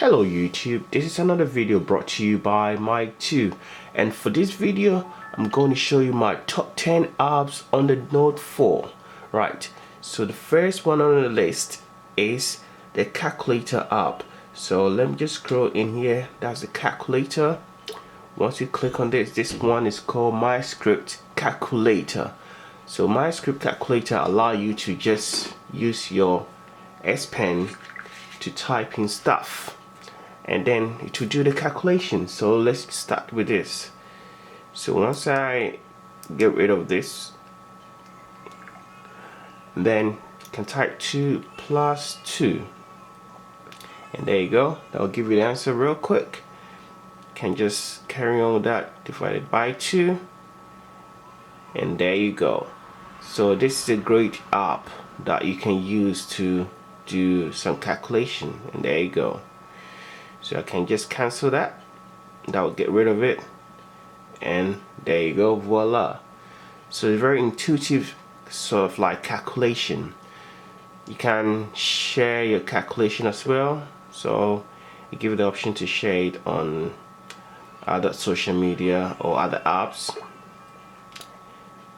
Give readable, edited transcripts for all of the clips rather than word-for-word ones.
Hello YouTube, this is another video brought to you by Maid, and for this video I'm going to show you my top 10 apps on the Note 4. Right, so the first one on the list is the calculator app. So let me just scroll in here. That's the calculator. Once you click on this one is called My Script Calculator. So My Script Calculator allow you to just use your S Pen to type in stuff, and then it will do the calculation. So let's start with this. So once I get rid of this, then you can type 2 plus 2, and there you go. That will give you the answer real quick. You can just carry on with that, divided by 2, and there you go. So this is a great app that you can use to do some calculation, and there you go. So I can just cancel that. That will get rid of it, and there you go, voila. So it's very intuitive sort of like calculation. You can share your calculation as well, so you give you the option to share it on other social media or other apps.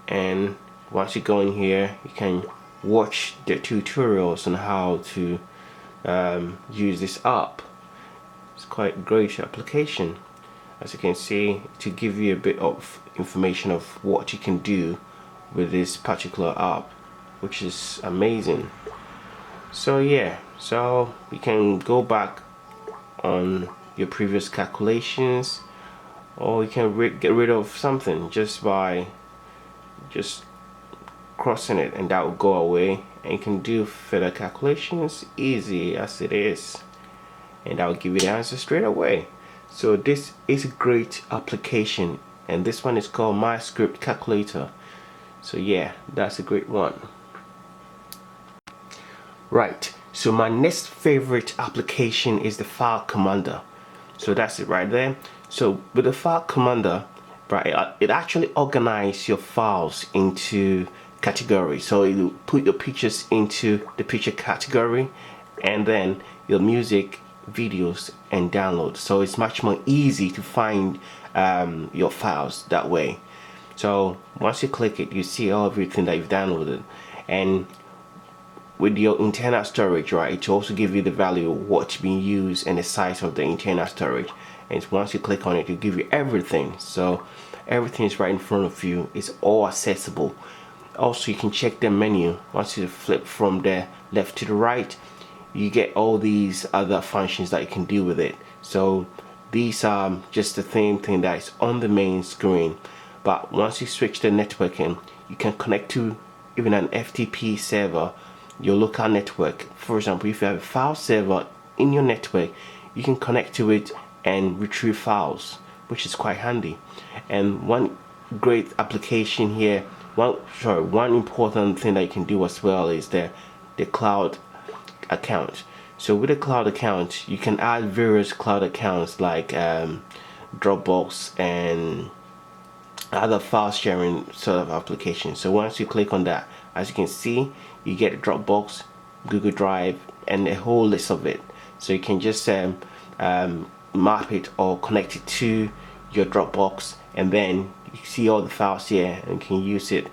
And once you go in here, you can watch the tutorials on how to use this app. It's quite a great application, as you can see, to give you a bit of information of what you can do with this particular app, which is amazing. So yeah, so you can go back on your previous calculations, or you can get rid of something just by crossing it, and that will go away, and you can do further calculations easy as it is, and that will give you the answer straight away. So this is a great application, and this one is called My Script Calculator. So yeah, that's a great one. Right, so my next favorite application is the File Commander. So that's it right there. So with the File Commander, right, it actually organizes your files into categories. So you put your pictures into the picture category, and then your music, videos, and downloads. So it's much more easy to find your files that way. So once you click it, you see everything that you've downloaded, and with your internal storage, right, it will also give you the value of what's being used and the size of the internal storage. And once you click on it, it'll give you everything. So everything is right in front of you. It's all accessible. Also, you can check the menu. Once you flip from the left to the right, you get all these other functions that you can do with it. So these are just the same thing that is on the main screen, but once you switch the networking, you can connect to even an FTP server, your local network. For example, if you have a file server in your network, you can connect to it and retrieve files, which is quite handy. And one great application here, one important thing that you can do as well is the cloud account. So with a cloud account, you can add various cloud accounts like Dropbox and other file sharing sort of applications. So once you click on that, as you can see, you get Dropbox, Google Drive, and a whole list of it. So you can just map it or connect it to your Dropbox, and then you see all the files here and you can use it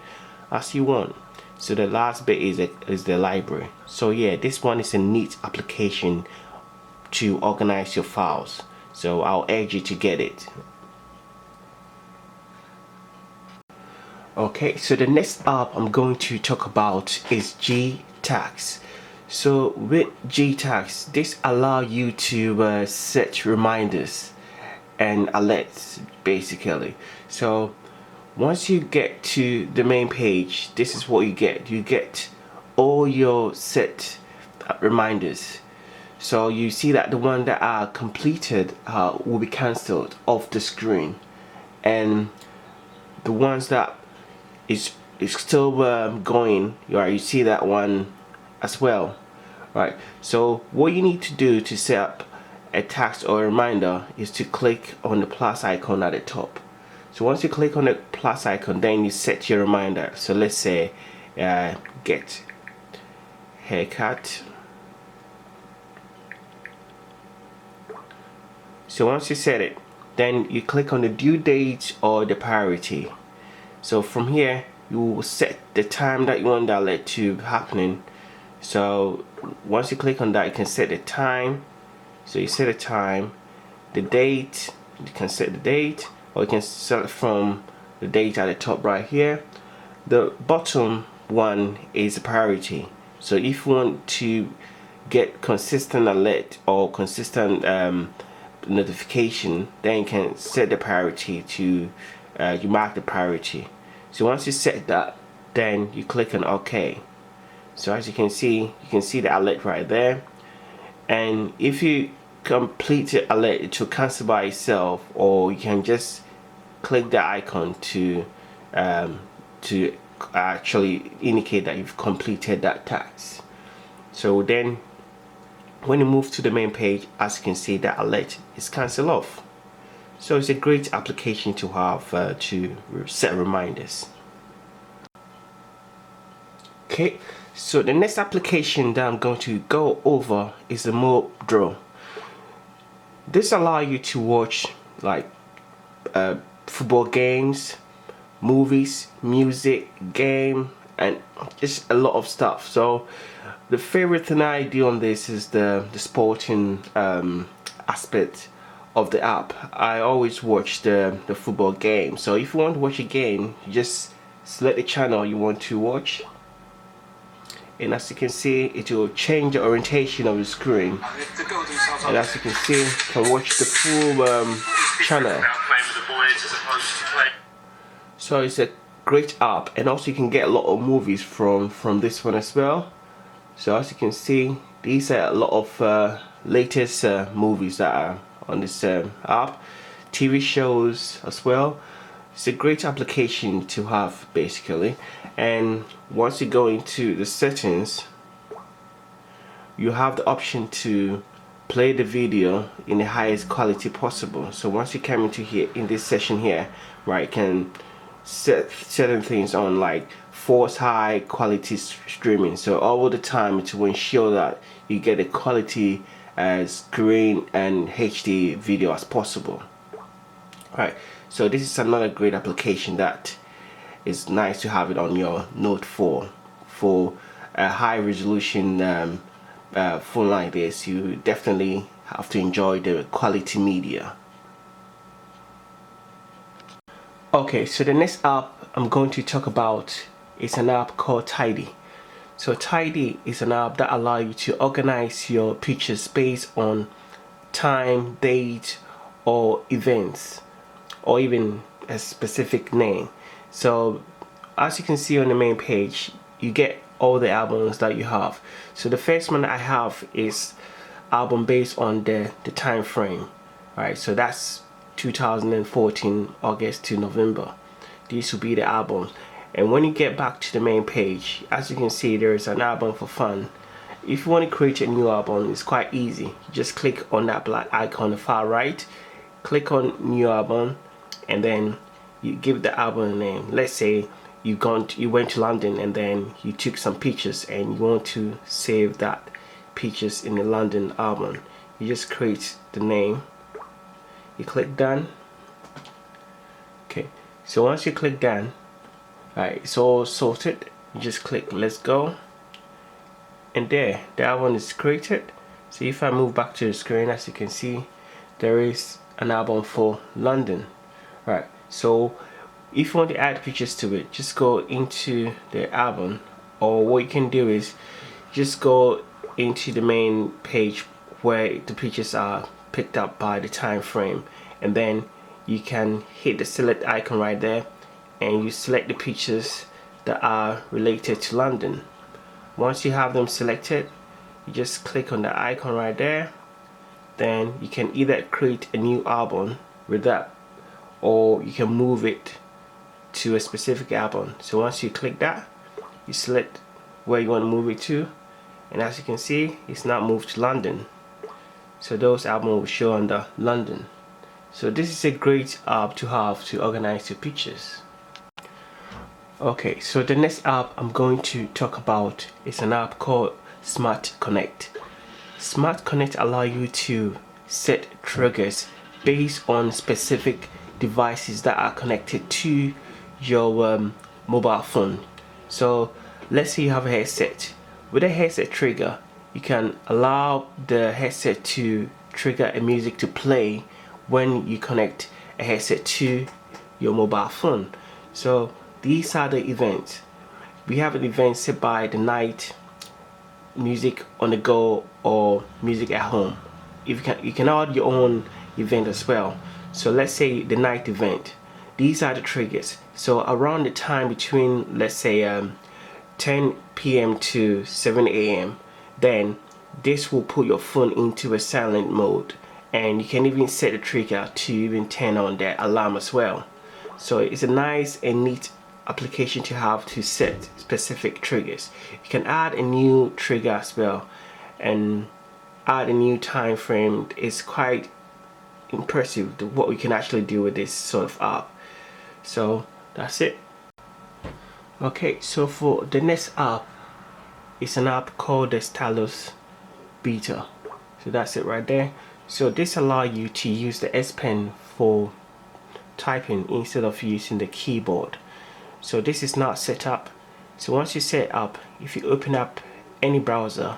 as you want. So the last bit is the library. So yeah, this one is a neat application to organize your files. So I'll urge you to get it. Okay, so the next app I'm going to talk about is GTags. So with GTags, this allows you to set reminders and alerts basically. So once you get to the main page, this is what you get. You get all your set reminders. So you see that the one that are completed will be cancelled off the screen, and the ones that is still going, right, you see that one as well, right? So what you need to do to set up a task or a reminder is to click on the plus icon at the top. So once you click on the plus icon, then you set your reminder. So let's say get haircut, So once you set it, then you click on the due date or the priority. So from here you will set the time that you want that alert to happening. So once you click on that, you can set the time. So you set the time, the date, you can set the date, or you can select from the date at the top right here. The bottom one is a priority. So if you want to get consistent alert or consistent notification, then you can set the priority to you mark the priority. So once you set that, then you click on OK. So as you can see the alert right there. And if you complete the alert, it will cancel by itself, or you can just click the icon to actually indicate that you've completed that task. So then when you move to the main page, as you can see, that alert is cancelled off. So it's a great application to have to set reminders. Okay, so the next application that I'm going to go over is the Mobdro. This allows you to watch like football games, movies, music, game, and just a lot of stuff. So the favorite thing I do on this is the sporting aspect of the app. I always watch the football game. So if you want to watch a game, you just select the channel you want to watch, and as you can see, it will change the orientation of the screen. And as you can see, you can watch the full channel. So it's a great app, and also you can get a lot of movies from this one as well. So as you can see, these are a lot of latest movies that are on this app, TV shows as well. It's a great application to have basically. And once you go into the settings, you have the option to play the video in the highest quality possible. So once you come into here in this section here, right, you can set certain things on, like force high quality streaming. So all the time to ensure that you get a quality screen and HD video as possible. Alright, so this is another great application that is nice to have it on your Note 4 for a high resolution phone like this. You definitely have to enjoy the quality media. Okay, so the next app I'm going to talk about is an app called Tidy. So Tidy is an app that allows you to organize your pictures based on time, date, or events, or even a specific name. So as you can see on the main page, you get all the albums that you have. So the first one I have is album based on the time frame, right? So that's 2014 August to November. These will be the albums. And when you get back to the main page, as you can see, there is an album for fun. If you want to create a new album, it's quite easy. You just click on that black icon on the far right, click on new album, and then you give the album a name. Let's say you went to London and then you took some pictures and you want to save that pictures in the London album. You just create the name, you click done. Okay, so once you click done, right, it's all sorted. You just click let's go, and there the album is created. So if I move back to the screen, as you can see, there is an album for London. Right, so if you want to add pictures to it, just go into the album, or what you can do is just go into the main page where the pictures are picked up by the time frame, and then you can hit the select icon right there, and you select the pictures that are related to London. Once you have them selected, you just click on the icon right there. Then you can either create a new album with that, or you can move it to a specific album. So once you click that, you select where you want to move it to, and as you can see, it's now moved to London. So those albums will show under London. So this is a great app to have to organize your pictures. Okay, so the next app I'm going to talk about is an app called Smart Connect. Smart Connect allows you to set triggers based on specific devices that are connected to your mobile phone. So let's say you have a headset. With a headset trigger, you can allow the headset to trigger a music to play when you connect a headset to your mobile phone. So these are the events. We have an event set by the night, music on the go, or music at home. If you can add your own event as well. So let's say the night event. These are the triggers. So around the time between, let's say 10 p.m. to 7 a.m. then this will put your phone into a silent mode, and you can even set the trigger to even turn on the alarm as well. So it's a nice and neat application to have to set specific triggers. You can add a new trigger as well and add a new time frame. It's quite impressive what we can actually do with this sort of app. So that's it. Okay, so for the next app, it's an app called the Spen Beta. So that's it right there. So this allows you to use the S Pen for typing instead of using the keyboard. So this is not set up. So once you set up, if you open up any browser,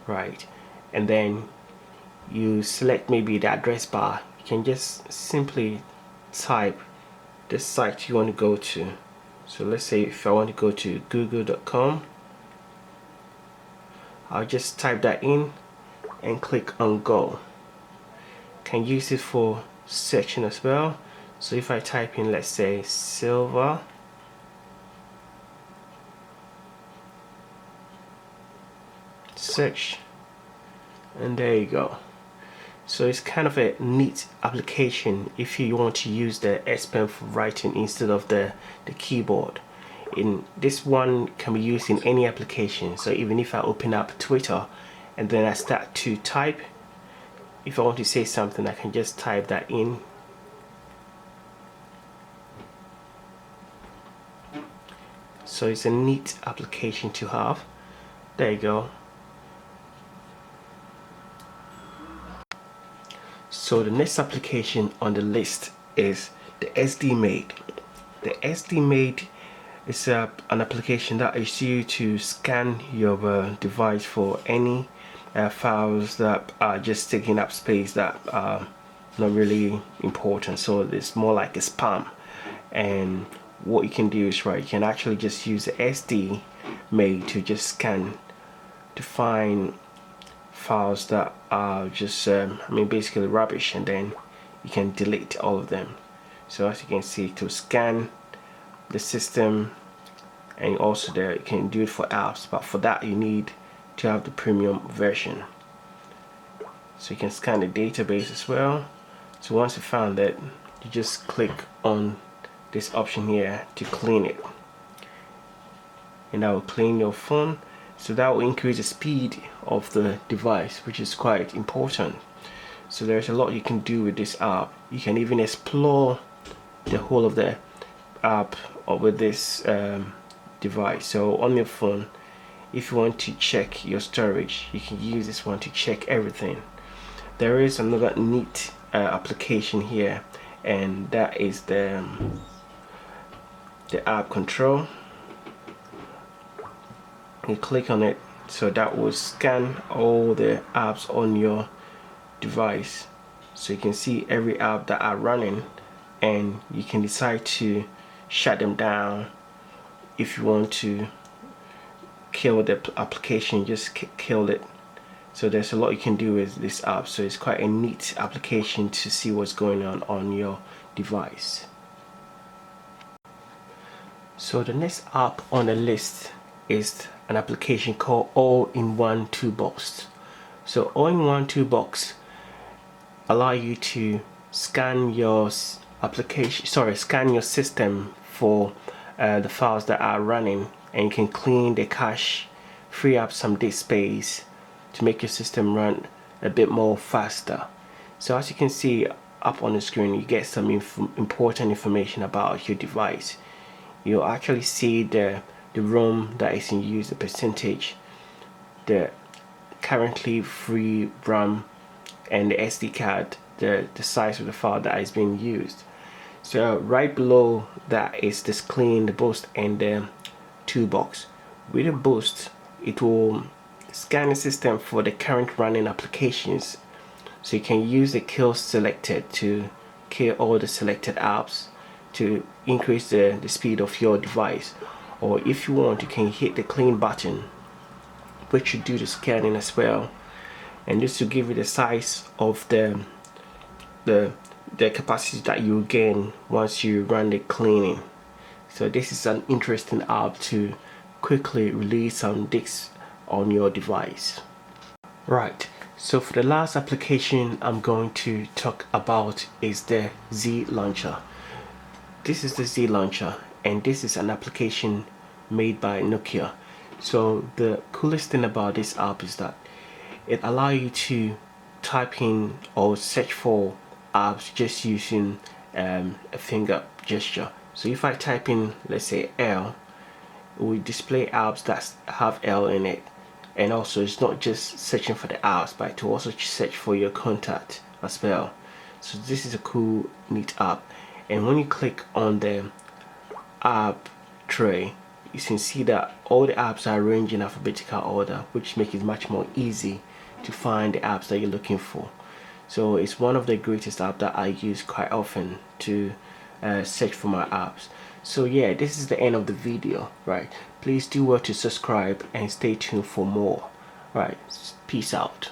right, and then you select maybe the address bar, you can just simply type the site you want to go to. So let's say if I want to go to google.com, I'll just type that in and click on go. Can use it for searching as well. So if I type in, let's say, silver, search, and there you go. So it's kind of a neat application if you want to use the S Pen for writing instead of the keyboard. In this one can be used in any application. So even if I open up Twitter and then I start to type, if I want to say something, I can just type that in. So it's a neat application to have. There you go. So the next application on the list is the SD Maid. The SD Maid is an application that is used to scan your device for any files that are just taking up space that are not really important. So it's more like a spam. And what you can do is, right, you can actually just use the SD Maid to just scan to find files that are just basically rubbish, and then you can delete all of them. So as you can see, to scan the system, and also there you can do it for apps, but for that you need to have the premium version. So you can scan the database as well. So once you found that, you just click on this option here to clean it, and that will clean your phone. So that will increase the speed of the device, which is quite important. So there's a lot you can do with this app. You can even explore the whole of the app with this device. So on your phone, if you want to check your storage, you can use this one to check everything. There is another neat application here, and that is the app control. You click on it, so that will scan all the apps on your device, so you can see every app that are running, and you can decide to shut them down. If you want to kill the application, just kill it. So there's a lot you can do with this app. So it's quite a neat application to see what's going on your device. So the next app on the list is an application called All-in-One Toolbox. So All-in-One Toolbox allow you to scan your scan your system for the files that are running, and you can clean the cache, free up some disk space to make your system run a bit more faster. So as you can see up on the screen, you get some important information about your device. You'll actually see the ROM that is in use, the percentage, the currently free RAM, and the SD card the size of the file that is being used. So right below that is this clean, the boost, and the toolbox. With the boost, it will scan the system for the current running applications, so you can use the kill selected to kill all the selected apps to increase the speed of your device. Or if you want, you can hit the clean button, which should do the scanning as well, and this will give you the size of the capacity that you gain once you run the cleaning. So this is an interesting app to quickly release some disks on your device. Right, so for the last application I'm going to talk about is the Z Launcher. This is the Z Launcher, and this is an application made by Nokia. So the coolest thing about this app is that it allows you to type in or search for apps just using a finger gesture. So if I type in, let's say, L, it will display apps that have L in it. And also, it's not just searching for the apps, but to also search for your contact as well. So this is a cool, neat app. And when you click on the app tray, you can see that all the apps are arranged in alphabetical order, which makes it much more easy to find the apps that you're looking for. So it's one of the greatest apps that I use quite often to search for my apps. So yeah, this is the end of the video, right? Please do well to subscribe and stay tuned for more. Right, peace out.